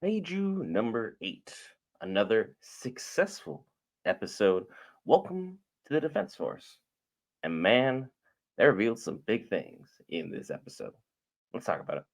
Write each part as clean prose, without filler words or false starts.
Kaiju number 8. Another successful episode. Welcome to the Defense Force. And man, they revealed some big things in this episode. Let's talk about it.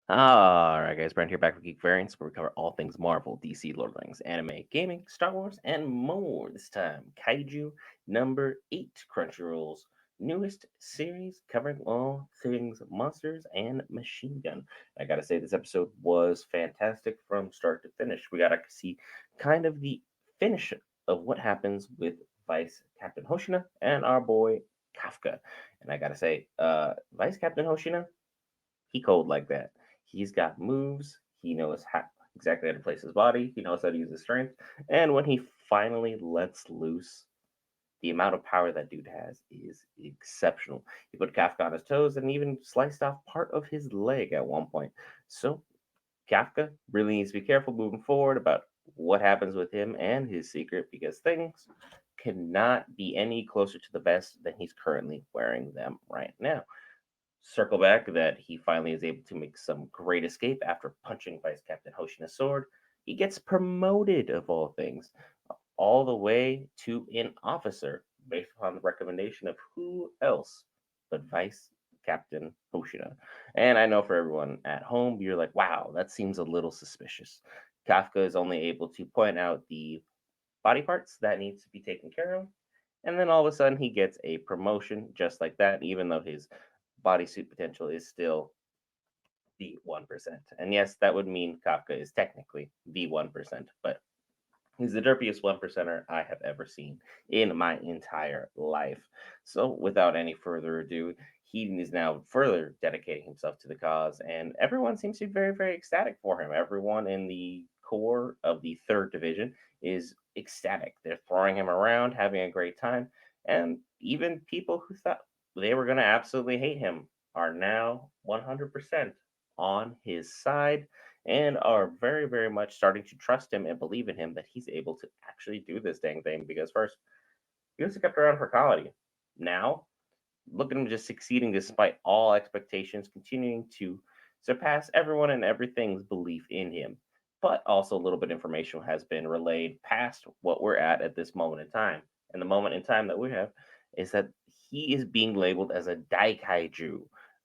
Alright, guys, Brent here back with Geek Variants, where we cover all things Marvel, DC, Lord of the Rings, anime, gaming, Star Wars, and more. This time, Kaiju number 8, Crunchyroll's newest series covering all things monsters and machine gun. I gotta say, this episode was fantastic from start to finish. We got to see kind of the finish of what happens with Vice Captain Hoshina and our boy Kafka. And I gotta say, Vice Captain Hoshina, he cold like that. He's got moves. He knows exactly how to place his body. He knows how to use his strength. And when he finally lets loose, the amount of power that dude has is exceptional. He put Kafka on his toes and even sliced off part of his leg at one point. So Kafka really needs to be careful moving forward about what happens with him and his secret because things cannot be any closer to the best than he's currently wearing them right now. Circle back that he finally is able to make some great escape after punching Vice Captain Hoshina's sword. He gets promoted, of all things, all the way to an officer based upon the recommendation of who else but Vice Captain Hoshina. And I know for everyone at home, you're like, wow, that seems a little suspicious. Kafka is only able to point out the body parts that needs to be taken care of. And then all of a sudden, he gets a promotion just like that, even though his bodysuit potential is still the 1%. And yes, that would mean Kafka is technically the 1%, but he's the derpiest 1%er I have ever seen in my entire life. So, without any further ado, he is now further dedicating himself to the cause, and everyone seems to be very, very ecstatic for him. Everyone in the core of the third division is ecstatic. They're throwing him around, having a great time, and even people who thought they were going to absolutely hate him are now 100% on his side and are very, very much starting to trust him and believe in him that he's able to actually do this dang thing. Because first, he was kept around for quality. Now, look at him just succeeding despite all expectations, continuing to surpass everyone and everything's belief in him. But also, a little bit of information has been relayed past what we're at this moment in time. And the moment in time that we have is that he is being labeled as a Daikaiju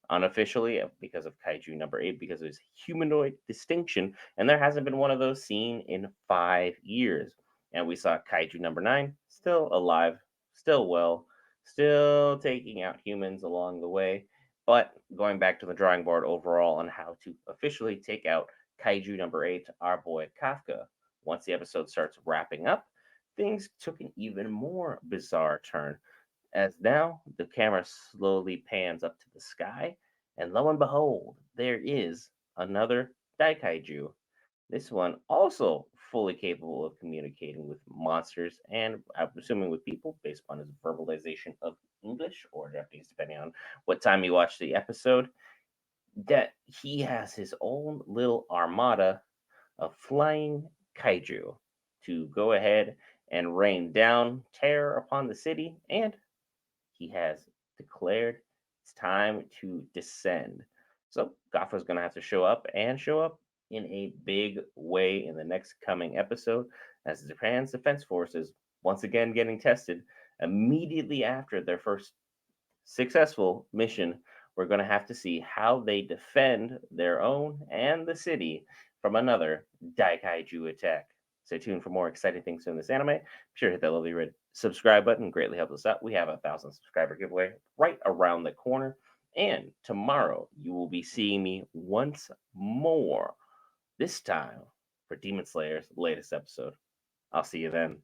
unofficially because of Kaiju number 8, because of his humanoid distinction. And there hasn't been one of those seen in 5 years. And we saw Kaiju number 9 still alive, still well, still taking out humans along the way, but going back to the drawing board overall on how to officially take out Kaiju number 8, our boy Kafka. Once the episode starts wrapping up, things took an even more bizarre turn, as now the camera slowly pans up to the sky, and lo and behold, there is another Daikaiju. This one also fully capable of communicating with monsters and I'm assuming with people based upon his verbalization of English or Japanese, depending on what time you watch the episode. That he has his own little armada of flying kaiju to go ahead and rain down terror upon the city, and he has declared it's time to descend. So Gafra's going to have to show up and show up in a big way in the next coming episode as Japan's defense forces once again getting tested immediately after their first successful mission. We're going to have to see how they defend their own and the city from another Daikaiju attack. Stay tuned for more exciting things in this anime. Be sure to hit that lovely red subscribe button. Greatly helps us out. We have a 1,000 subscriber giveaway right around the corner. And tomorrow you will be seeing me once more. This time for Demon Slayer's latest episode. I'll see you then.